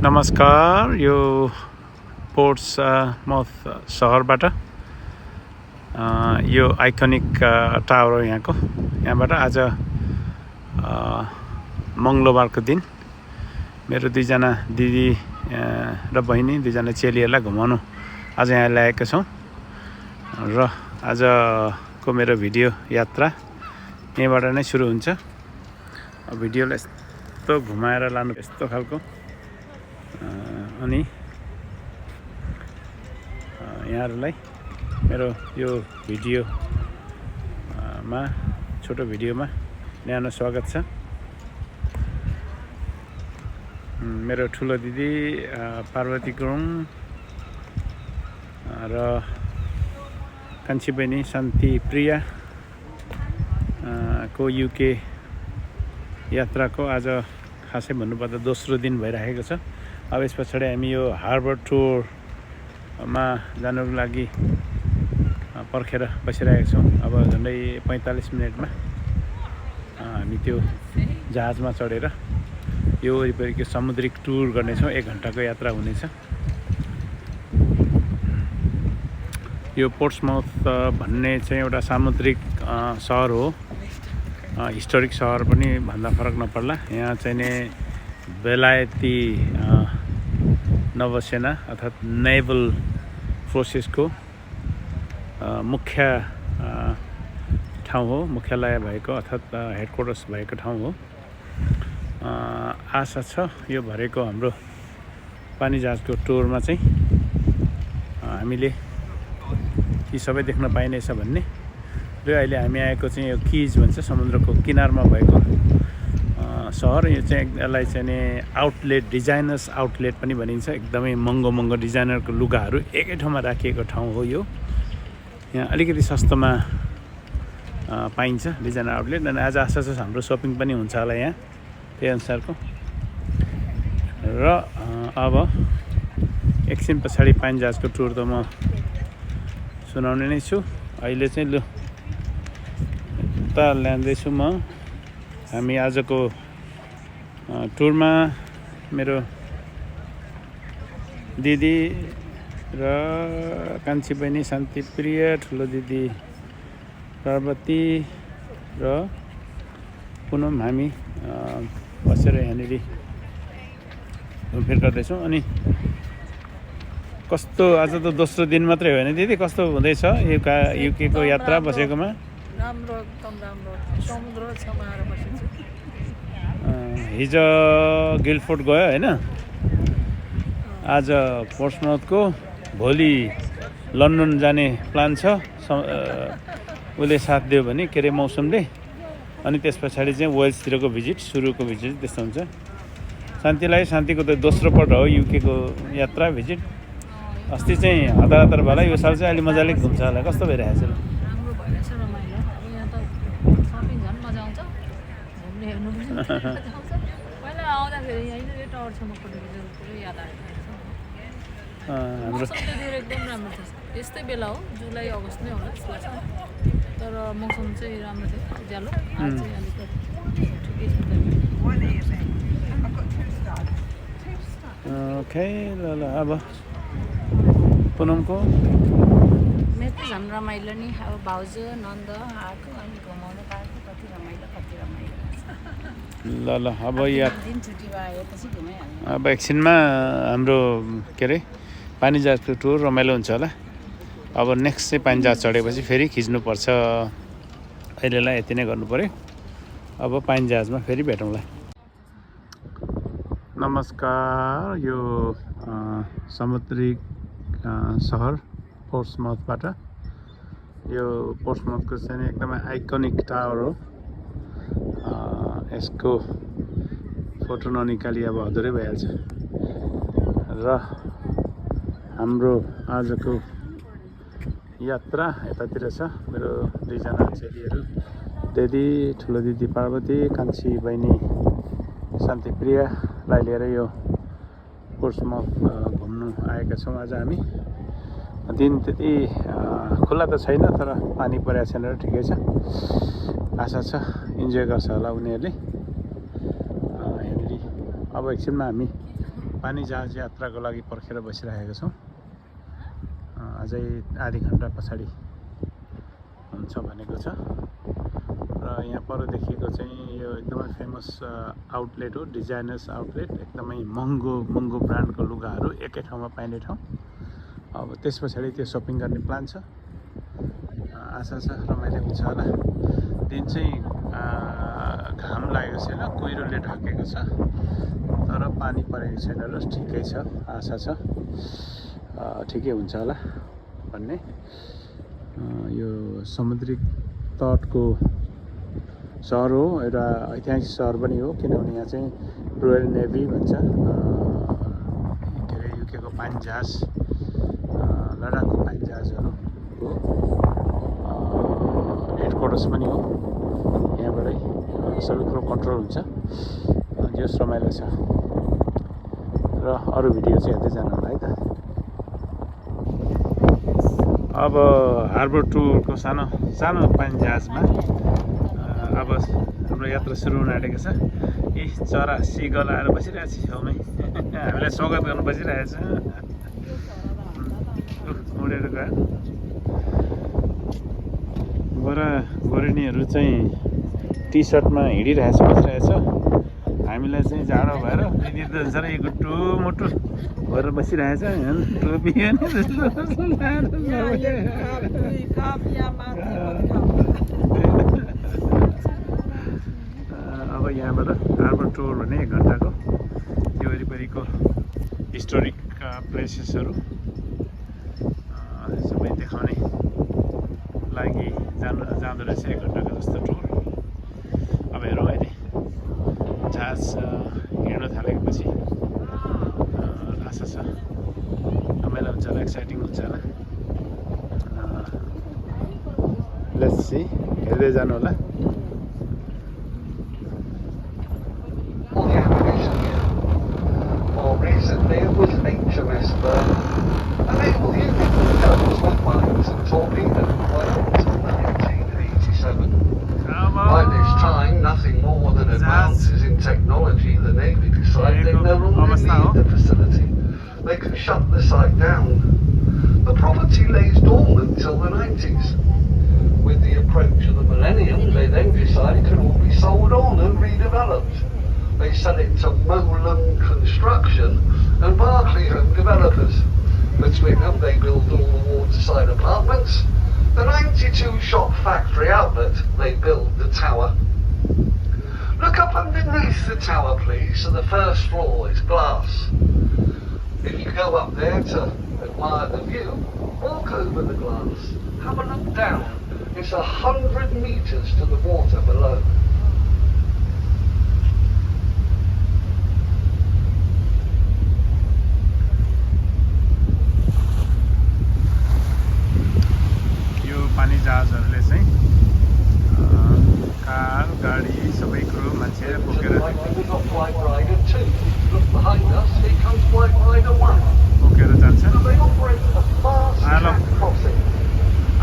नमस्कार, यो पोर्ट्समाउथ सहरबाट यो iconic tower हो यहाँबाट आज मङ्गलबारको दिन मेरो दुईजना दिदी र बहिनी दुईजना चेलीहरूलाई घुमाउनु आज यहाँ ल्याएका छौँ र आजको मेरो भिडियो यात्रा यहीँबाट नै सुरु हुन्छ। भिडियोलाई यस्तो घुमाएर लानु यस्तो खालको अनि यहाँहरूलाई मेरो यो भिडियोमा छोटो भिडियोमा न्यानो स्वागत छ। मेरो ठुलो दिदी पार्वती गुरुङ र कान्छी बहिनी शान्ति प्रिया को युके यात्राको आज खासै भन्नुपर्दा दोस्रो दिन भइरहेको छ। अब यस पछाडि हामी यो हार्बर टुरमा जानुको लागि पर्खेर बसिरहेका छौँ। अब झन्डै 45 मिनटमा हामी त्यो जहाजमा चढेर यो वरिपरिको समुद्रिक टुर गर्नेछौँ। 1 घन्टाको यात्रा हुनेछ। यो पोर्ट्समाउथ भन्ने चाहिँ एउटा सामुद्रिक सहर हो। हिस्टोरिक सहर पनि भन्दा फरक नपर्ला। यहाँ चाहिँ नि बेलायती नौसेना अर्थात् नेभल फोर्सेसको मुख्य ठाउँ हो, मुख्यालय भएको अर्थात् हेडक्वार्टर्स भएको ठाउँ हो। आशा छ यो भरेको हाम्रो पानी जहाजको टुरमा चाहिँ हामीले यी सबै देख्न पाइनेछ भन्ने। र अहिले हामी आएको चाहिँ यो किज भन्छ, समुद्रको किनारमा भएको सहर। यो चाहिँ यसलाई चाहिँ नि आउटलेट, डिजाइनर्स आउटलेट पनि भनिन्छ। एकदमै महँगो डिजाइनरको लुगाहरू एकै ठाउँमा राखिएको ठाउँ हो यो। यहाँ अलिकति सस्तोमा पाइन्छ डिजाइनर आउटलेट। अनि आज आशा छ हाम्रो सपिङ पनि हुन्छ होला यहाँ त्यही अनुसारको। र अब एकछिन पछाडि पानी जहाजको टुर त म सुनाउने नै छु। अहिले चाहिँ लु यता ल्याउँदैछु म। हामी आजको टुरमा मेरो दिदी र कान्छी बहिनी शान्ति प्रिय, ठुलो दिदी पार्वती र पुनम हामी बसेर यहाँनिर घुमफिर गर्दैछौँ। अनि कस्तो आज त दोस्रो दिन मात्रै हो होइन दिदी, कस्तो हुँदैछ युकेको यात्रा बसेकोमा? राम्रो, एकदम राम्रो। समुद्र छेउमा आएर बसेछु। हिजो गिल्डफोर्ड गयो होइन, आज पोर्ट्समाउथको, भोलि लन्डन जाने प्लान छ। उसले साथ दियो भने के अरे मौसमले। अनि त्यस पछाडि चाहिँ वेल्सतिरको भिजिट, सुरुको भिजिट त्यस्तो हुन्छ। शान्तिको त दोस्रो पल्ट हो युकेको यात्रा भिजिट। अस्ति चाहिँ हतार भएला, यो साल चाहिँ अलि मजाले घुम्छ होला। कस्तो भइरहेको छ? राम्रो भइरहेछ, रमाइलो। अब यहाँ त सपिङ झन् मजा आउँछ, घुम्ने हेर्नु पनि मजा आउँछ। पहिला आउँदाखेरि यहीँ टावर छेउमा पुरै याद आएको हाम्रो। त्यतिखेर एकदम राम्रो थियो। यस्तै बेला हो, जुलाई अगस्त नै होला जस्तो लाग्छ। तर मौसम चाहिँ राम्रो थियो, उज्यालो। आज चाहिँ अलिकति ठिकै छ। ओके, ल अब पुनमको मेरो त झन् रमाइलो नि। अब भाउजू नन्द आएको अनि घुमाउनु पाएको, कति रमाइलो। ल अब दिन छुट्टी भएपछि घुमाइहाल्नु। अब एकछिनमा हाम्रो के अरे पानी जहाजको टुर रमाइलो हुन्छ होला। अब नेक्स्ट चाहिँ पानी जहाज चढेपछि फेरि खिच्नुपर्छ। अहिलेलाई यति नै गर्नु पऱ्यो। अब पानी जहाजमा फेरि भेटौँला। नमस्कार, यो समुद्रिक सहर पोर्ट्समाउथबाट यो पोर्ट्समाउथको चाहिँ एकदमै आइकनिक टावर हो। यसको फोटो ननिकाली अब अधुरै भइहाल्छ। र हाम्रो आजको यात्रा यतातिर छ। मेरो दुईजना चेलीहरू, दिदी, ठुलो दिदी पार्वती, कान्छी बहिनी शान्ति प्रियालाई लिएर यो पोर्ट्समाउथ घुम्नु आएका छौँ आज हामी। दिन त्यति खुल्ला त छैन, तर पानी परेको छैन र ठिकै छ। आशा छ इन्जोय गर्छ होला उनीहरूले। यहाँनिर अब एकछिनमा हामी पानी जहाज यात्राको लागि पर्खेर बसिरहेको छौँ। अझै आधी घन्टा पछाडि हुन्छ भनेको छ। र यहाँ पर देखिएको चाहिँ यो एकदमै फेमस आउटलेट हो, डिजाइनर्स आउटलेट। एकदमै महँगो ब्रान्डको लुगाहरू एकै ठाउँमा पाइने ठाउँ। अब त्यस पछाडि त्यो सपिङ गर्ने प्लान छ। आशा छ रमाइलो हुन्छ होला। दिन चाहिँ घाम लागेको छैन, कुहिरोले ढाकेको छ, तर पानी परेको छैन र ठिकै छ। आशा छ ठिकै हुन्छ होला भन्ने। यो समुद्री तटको सहर हो, एउटा ऐतिहासिक सहर पनि हो, किनभने यहाँ चाहिँ रोयल नेभी भन्छ के अरे युकेको पानी जहाज, लडाकु पानी जहाजहरूको हेडक्वार्टर्स पनि हो। यहाँबाटै सबै कुरो कन्ट्रोल हुन्छ। जस रमाइलो छ। र अरू भिडियो चाहिँ हेर्दै जानु होला है त। अब हार्बर टुरको सानो पानी जहाजमा अब हाम्रो यात्रा सुरु हुन आँटेको छ। यी चरा सिगल आएर बसिरहेको छ छेउमै, हामीलाई स्वागत गर्नु बसिरहेको छ। उडेर गयो। गोरेनीहरू चाहिँ टी सर्टमा हिँडिरहेछ, बसिरहेछ। हामीलाई चाहिँ जाडो भएर दिदी त साह्रै गुट्टु मुटु भएर बसिरहेछ। टोपी अब यहाँबाट हार्बर टुर भने 1 घन्टाको त्यो वरिपरिको हिस्टोरिक प्लेसेसहरू सबै देखाउने लागि जाँदो रहेछ 1 घन्टाको जस्तो टुर। अब हेरौँ अहिले जहाज हिँड्न थालेपछि आशा छ रमाइलो हुन्छ होला, एक्साइटिङ हुन्छ होला। लेट्स सी, हेर्दै जानु होला। Recently it was HMS Burn, and it was using guns with mines and torpedoes by until 1987. By this time, nothing more than advances in technology, the Navy decided they no longer need the facility. They can shut the site down. The property lays dormant till the 90s. With the approach of the millennium, they then decide it can all be sold on and redeveloped. They sell it to Molam Construction and Berkeley Home Developers. Between them, they build all the waterside apartments. The 92-shop factory outlet, they build the tower. Look up underneath the tower, please. So the first floor is glass. If you go up there to admire the view, walk over the glass. Have a look down. It's 100 meters to the water below. पानी जहाजहरूले चाहिँ car गाडी सबै कुरो मान्छे बोकेर जान्छ।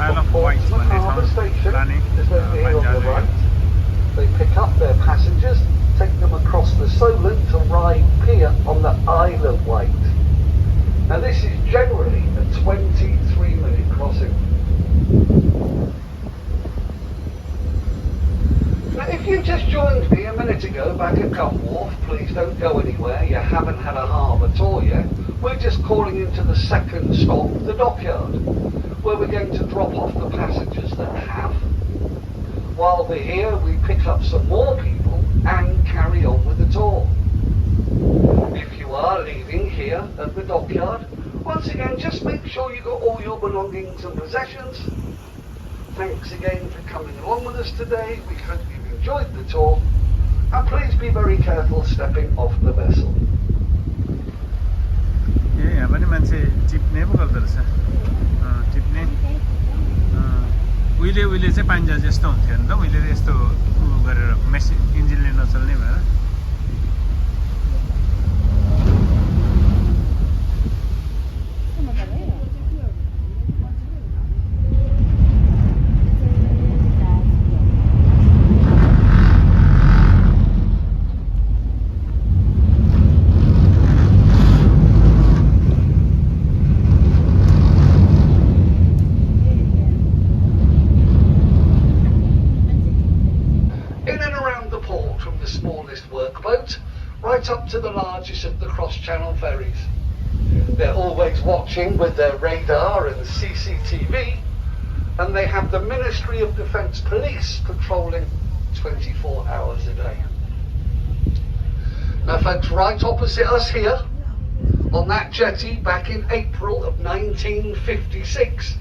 आइल of white भन्ने ठाउँ लाने पानी जहाज। They pick up their passengers, take them across the Solent to Ryde Pier on the Isle of Wight. Now this is generally a 23-minute crossing. Now, if you just joined me a minute ago back at Gun Wharf, please don't go anywhere. You haven't had a harbour tour yet. We're just calling into the second stop, the dockyard, where we're going to drop off the passengers that have. While we're here, we pick up some more people and carry on with the tour. If you are leaving here at the dockyard, once again, just make sure you got all your belongings and possessions. Thanks again for coming along with us today. We hope you've enjoyed the tour. And please be very careful stepping off the vessel. यहाँ पनि मान्छे टिप्ने पो गर्दो रहेछ। टिप्ने उहिले चाहिँ पानी जहाज यस्तो हुन्थ्यो नि त। उहिले यस्तो गरेर मेसिन इन्जिनले नचल्ने भएर right up to the largest of the cross-channel ferries. They're always watching with their radar and CCTV, and they have the Ministry of Defence police patrolling 24 hours a day. Now folks, right opposite us here, on that jetty back in April of 1956,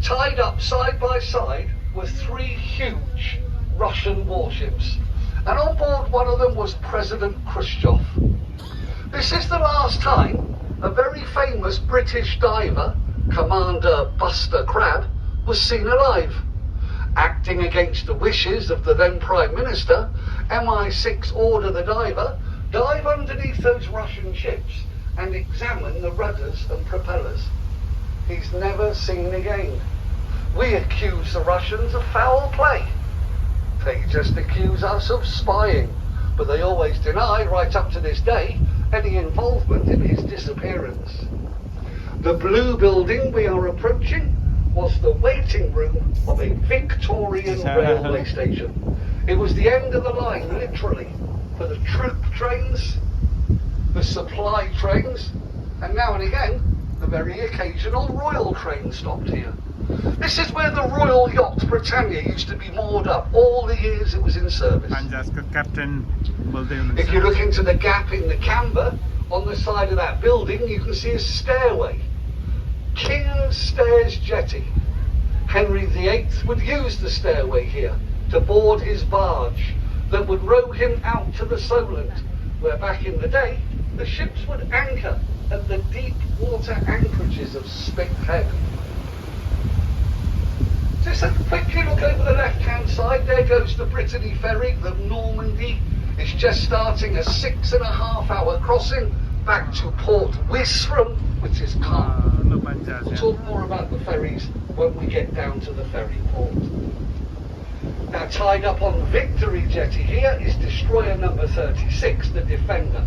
tied up side by side were 3 huge Russian warships, and on board one of them was President Khrushchev. This is the last time a very famous British diver, Commander Buster Crabbe, was seen alive. Acting against the wishes of the then Prime Minister, MI6 ordered the diver dive underneath those Russian ships and examine the rudders and propellers. He's never seen again. We accuse the Russians of foul play. They just accuse us of spying, but they always deny, right up to this day, any involvement in his disappearance. The blue building we are approaching was the waiting room of a Victorian railway station. It was the end of the line, literally, for the troop trains, the supply trains, and now and again, the very occasional royal train stopped here. This is where the Royal Yacht Britannia used to be moored up all the years it was in service. If you look into the gap in the camber, on the side of that building, you can see a stairway. King's Stairs Jetty. Henry VIII would use the stairway here to board his barge that would row him out to the Solent, where back in the day, the ships would anchor at the deep water anchorages of Spithead. Just a quickly look over the left-hand side, there goes the Brittany ferry, the Normandy. It's just starting a 6.5-hour crossing back to Port Wisram, which is calm. We'll talk more about the ferries when we get down to the ferry port. Now tied up on Victory Jetty here is destroyer number 36, the Defender.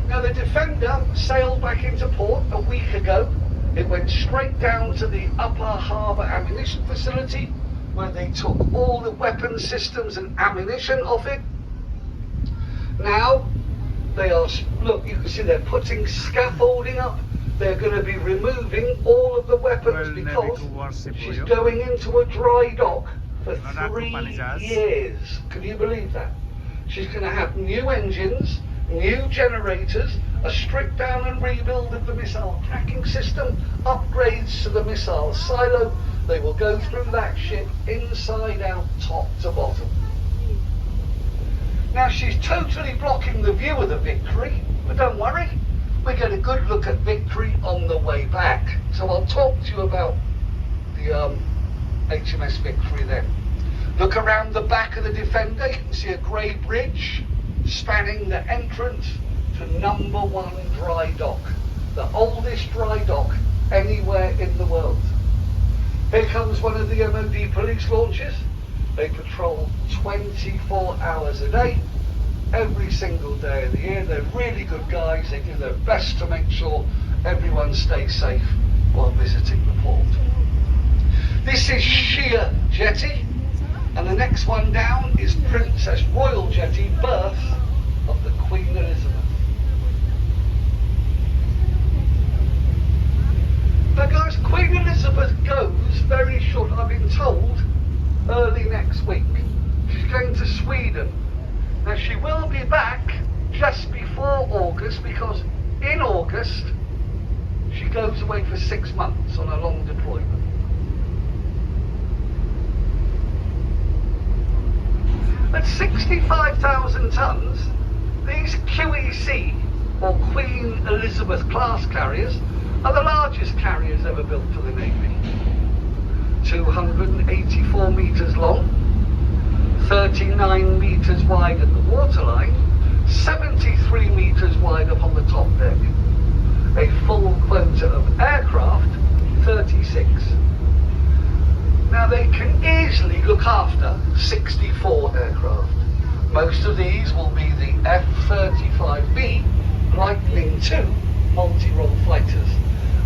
Now the Defender sailed back into port a week ago. It went straight down to the Upper Harbour Ammunition Facility, where they took all the weapon systems and ammunition off it. Now they are, look, you can see they're putting scaffolding up. They're going to be removing all of the weapons because she's going into a dry dock for 3 years. Can you believe that? She's going to have new engines, new generators, a strip down and rebuild of the missile tracking system, upgrades to the missile silo. They will go through that ship inside out, top to bottom. Now she's totally blocking the view of the Victory, but don't worry, we get a good look at Victory on the way back. So I'll talk to you about the HMS Victory then. Look around the back of the Defender, you can see a grey bridge spanning the entrance to number 1 dry dock, the oldest dry dock anywhere in the world. Here comes one of the MOD police launches. They patrol 24 hours a day, every single day of the year. They're really good guys. They do their best to make sure everyone stays safe while visiting the port. This is Sheer Jetty, and the next one down is Princess Royal Jetty, berth of the Queen Elizabeth. Now guys, Queen Elizabeth goes very short, I've been told, early next week. She's going to Sweden. Now she will be back just before August, because in August she goes away for 6 months on a long deployment. At 65,000 tonnes, these QEC, or Queen Elizabeth class carriers, are the largest carriers ever built for the Navy. 284 metres long, 39 metres wide at the waterline, 73 metres wide up on the top deck. A full quota of aircraft, 36. Now they can easily look after 64 aircraft. Most of these will be the F-35B Lightning II multi-role fighters,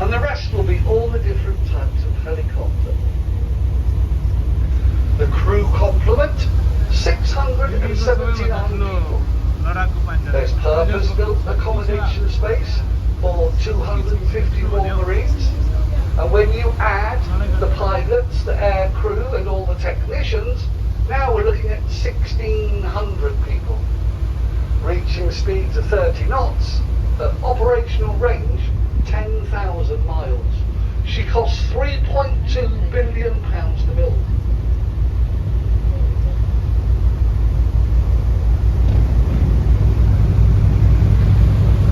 and the rest will be all the different types of helicopter. The crew complement, 679 people. There's permanent purpose-built accommodation space for 250 more Marines. And when you add the pilots, the air crew and all the technicians, now we're looking at 1,600 people, reaching speeds of 30 knots at operational range 10,000 miles. She cost £3.2 billion to build.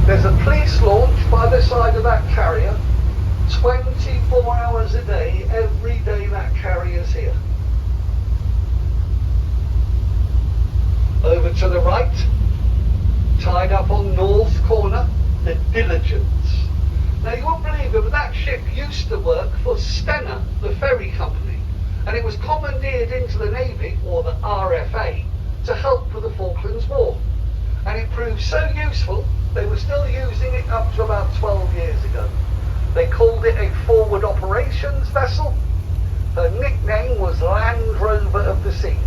There's a police launch by the side of that carrier, 24 hours a day, every day that carrier's here. Over to the right, tied up on North Corner, the Diligence. Now you won't believe it, but that ship used to work for Stena, the ferry company, and it was commandeered into the Navy, or the RFA, to help with the Falklands War. And it proved so useful, they were still using it up to about 12 years ago. They called it a forward operations vessel. Her nickname was Land Rover of the Sea,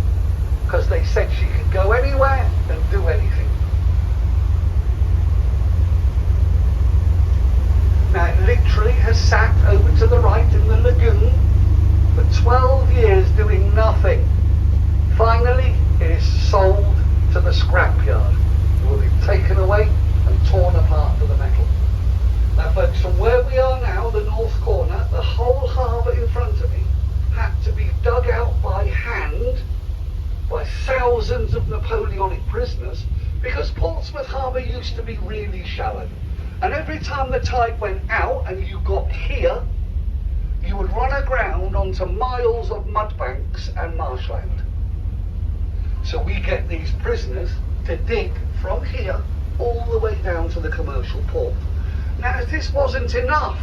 because they said she could go anywhere and do anything. Now it literally has sat over to the right in the lagoon for 12 years doing nothing. Finally, it is sold to the scrapyard. It will be taken away and torn apart for the metal. Now folks, from where we are now, the North Corner, the whole harbour in front of me had to be dug out by hand by thousands of Napoleonic prisoners, because Portsmouth Harbour used to be really shallow. And every time the tide went out and you got here, you would run aground onto miles of mudbanks and marshland. So we get these prisoners to dig from here all the way down to the commercial port. Now, as this wasn't enough,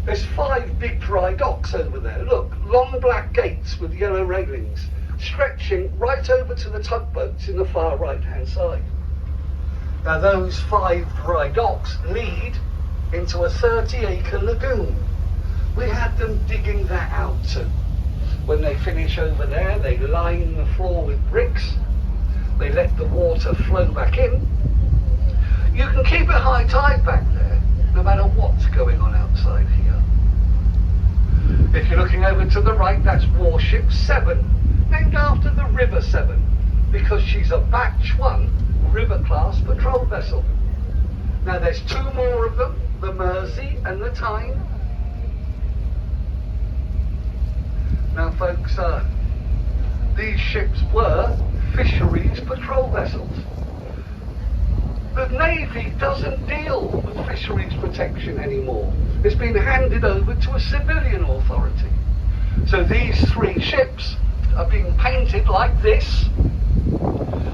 there's 5 big dry docks over there. Look, long black gates with yellow railings, stretching right over to the tugboats in the far right-hand side. Now, those 5 dry docks lead into a 30-acre lagoon. We had them digging that out too. When they finish over there, they line the floor with bricks. They let the water flow back in. You can keep it high tide back there, no matter what's going on outside here. If you're looking over to the right, that's Warship 7, named after the River 7, because she's a Batch 1 River-class patrol vessel. Now there's 2 more of them, the Mersey and the Tyne. Now folks, these ships were fisheries patrol vessels. The Navy doesn't deal with fisheries protection anymore. It's been handed over to a civilian authority. So these 3 ships are being painted like this,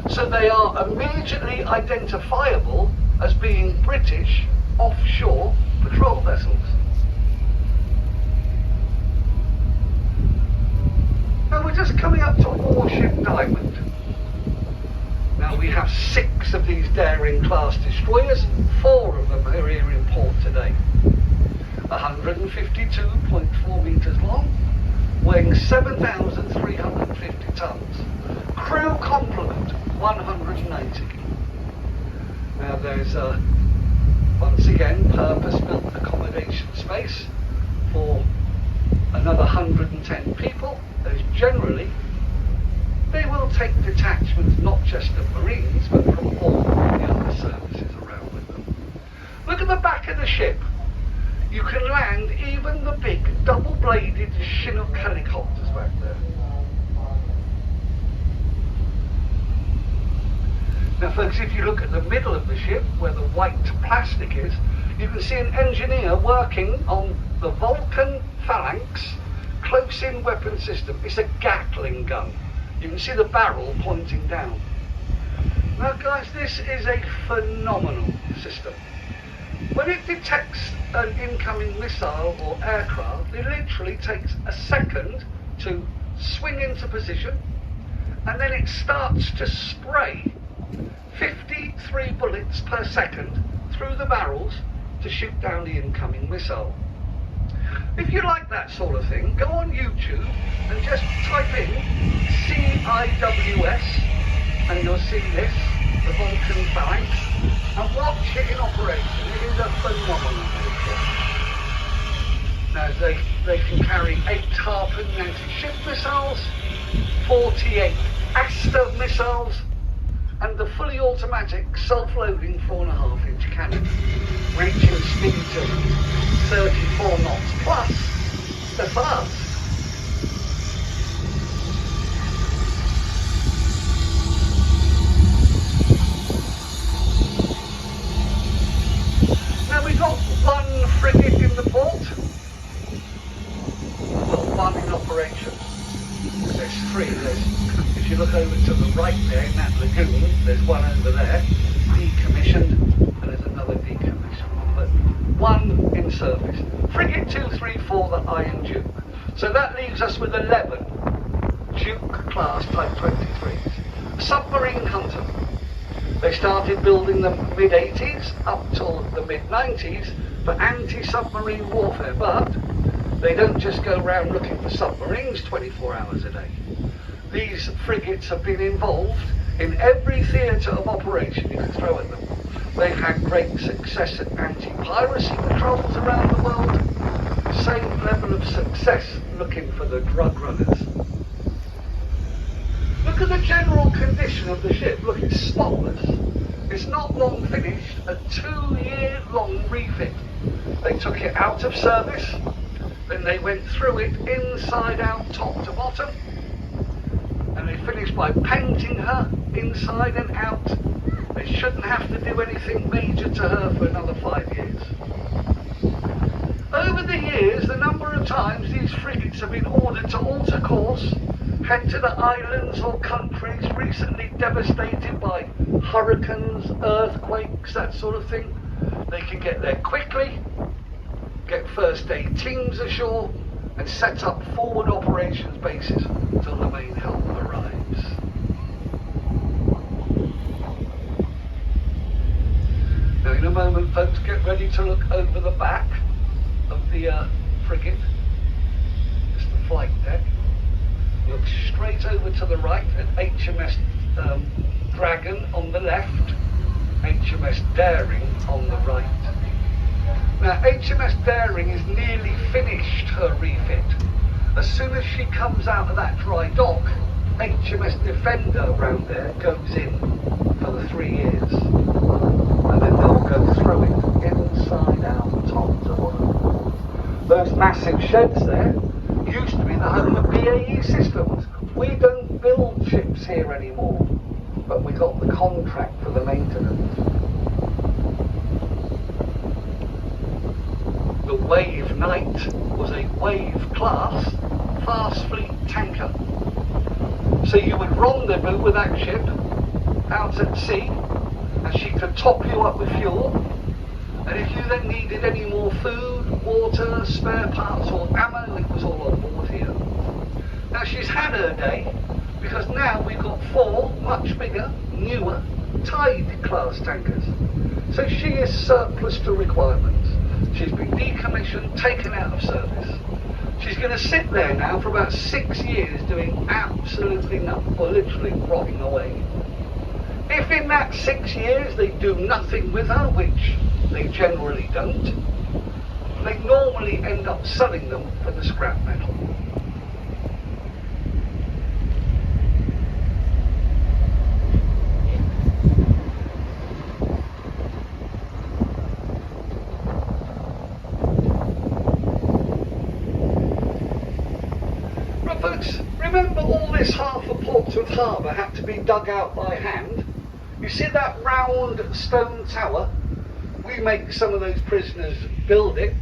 so they are immediately identifiable as being British offshore patrol vessels. Now we're just coming up to Warship Diamond. Now we have 6 of these daring class destroyers, 4 of them are here in port today. 152.4 metres long, weighing 7,350 tonnes. Crew complement 180. Now there's once again purpose-built accommodation space for another 110 people. As generally, they will take detachments not just of Marines, but from all the other services around with them. Look at the back of the ship. You can land even the big double-bladed Chinook helicopters back there. Now folks, if you look at the middle of the ship, where the white plastic is, you can see an engineer working on the Vulcan Phalanx close-in weapon system. It's a Gatling gun. You can see the barrel pointing down. Now guys, this is a phenomenal system. When it detects an incoming missile or aircraft, it literally takes a second to swing into position, and then it starts to spray 53 bullets per second through the barrels to shoot down the incoming missile. If you like that sort of thing, go on YouTube and just type in CIWS and you'll see this, the Vulcan Phalanx. shit in operation. It is a phenomenal ship. Now they can carry 8 Harpoon anti-ship missiles, 48 Aster missiles, and the fully automatic self-loading 4.5-inch cannon, reaching speeds of 34 knots plus. They're fast. Now we've got 1 frigate in the port. Well, 1 in operation. There's 3. If you look over to the right there in that lagoon, there's 1 over there, decommissioned, and there's another decommissioned. But 1 in service. Frigate 2, 3, 4, the Iron Duke. So that leaves us with 11 Duke class Type 23s. Submarine hunter. They started building them mid-80s up till the mid-90s for anti-submarine warfare, but they don't just go around looking for submarines 24 hours a day. These frigates have been involved in every theatre of operation you can throw at them. They've had great success at anti-piracy patrols around the world. Same level of success looking for the drug runners. Look at the general condition of the ship. Look, it's spotless. It's not long finished. A 2-year-long refit. They took it out of service, then they went through it inside out, top to bottom, and they finished by painting her inside and out. They shouldn't have to do anything major to her for another 5 years. Over the years, the number of times these frigates have been ordered to alter course, head to the islands or countries recently devastated by hurricanes, earthquakes, that sort of thing. They can get there quickly, get first aid teams ashore, and set up forward operations bases until the main help arrives. Now in a moment, folks, get ready to look over the back of the frigate. It's the flight deck. Look straight over to the right at HMS Dragon on the left, HMS Daring on the right. Now HMS Daring is nearly finished her refit. As soon as she comes out of that dry dock, HMS Defender around there goes in for the 3 years. And then they'll go through it inside out, top to bottom. Those massive sheds there used to be the home of BAE Systems. We don't build ships here anymore, but we got the contract for the maintenance. The Wave Knight was a Wave class fast fleet tanker. So you would rendezvous with that ship out at sea, and she could top you up with fuel. And if you then needed any more food, water, spare parts or ammo, it was all on board here. Now she's had her day, because now we've got 4 much bigger, newer, Tide class tankers. So she is surplus to requirements. She's been decommissioned, taken out of service. She's going to sit there now for about 6 years doing absolutely nothing, or literally rotting away. If in that 6 years they do nothing with her, which they generally don't, they normally end up selling them for the scrap metal. Right folks, remember all this half of Portsmouth Harbour had to be dug out by hand? You see that round stone tower? We make some of those prisoners build it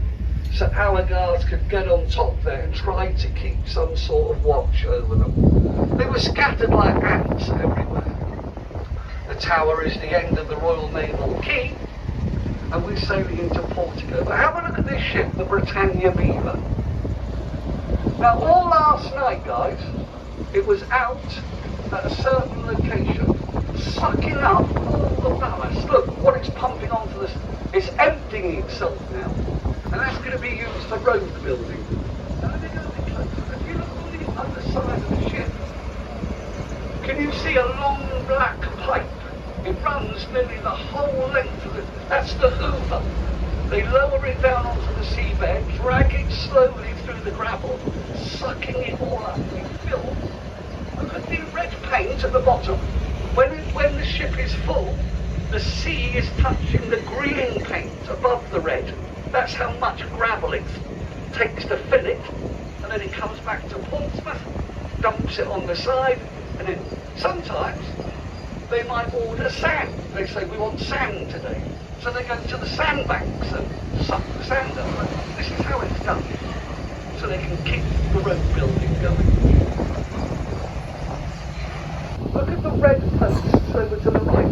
so our guards could get on top there and try to keep some sort of watch over them. They were scattered like ants everywhere. The tower is the end of the Royal Naval Quay, and we're sailing into Portugal. But have a look at this ship, the Britannia Beaver. Now all last night, guys, it was out at a certain location, sucking up all the ballast. Look what it's pumping onto this. It's emptying itself now, and that's going to be used for road building. Now let me go a bit closer. If you look on the other side of the ship, can you see a long black pipe It runs nearly the whole length of it. That's the hoover. They lower it down onto the seabed, drag it slowly through the gravel, sucking it all up with film. Look at the red paint at the bottom. When the ship is full, the sea is touching the green paint above the red. That's how much gravel it takes to fill it. And then it comes back to Portsmouth, dumps it on the side, and then sometimes they might order sand. They say, we want sand today. So they go to the sandbanks and suck the sand up. And this is how it's done. So they can keep the road building going. Look at the red posts over to the right.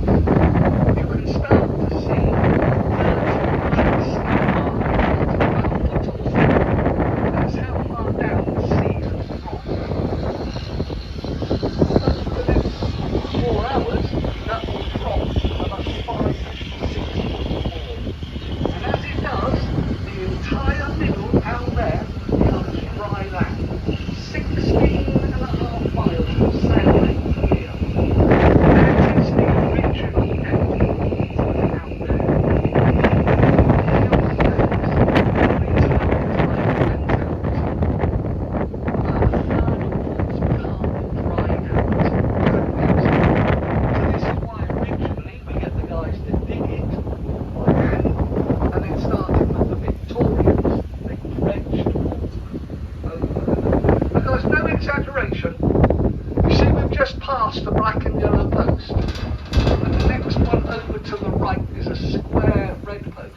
You can start to see that's how far down the sea has dropped. For the next 4 hours, that will drop about 5, 6 foot more. And as it does, the entire middle down there becomes dry land. 16.5 miles of sailing. Exaggeration. You see, we've just passed the black and yellow post, and the next one over to the right is a square red post.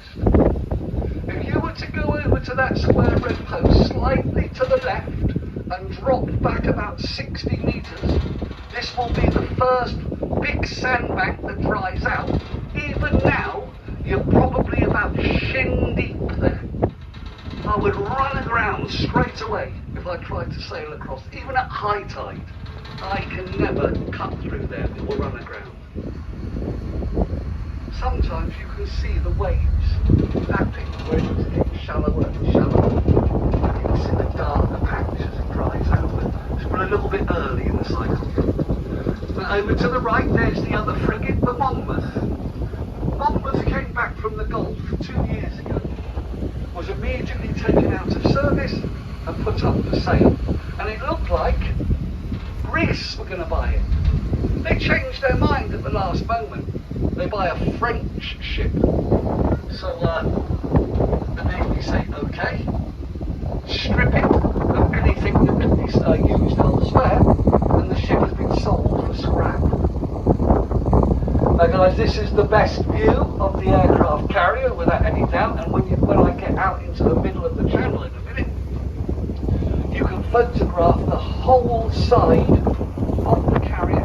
If you were to go over to that square red post slightly to the left and drop back about 60 metres, this will be the first big sandbank that dries out. Even now, you're probably about shin deep there. I would run aground straight away if I tried to sail across. Even at high tide, I can never cut through there or run aground. Sometimes you can see the waves lapping where it's getting shallower and shallower. You can see the darker patch as it dries out. It's been a little bit early in the cycle. But over to the right, there's the other frigate, the Monmouth. Monmouth came back from the Gulf 2 years ago. Was immediately taken out of service and put up for sale. And it looked like Greece were going to buy it. They changed their mind at the last moment. They buy a French ship. So the Navy say, okay, strip it of anything that can be used elsewhere, and the ship has been sold for scrap. Now guys, this is the best view of the aircraft carrier without any doubt, and when I get out into the middle of the channel in a minute, you can photograph the whole side of the carrier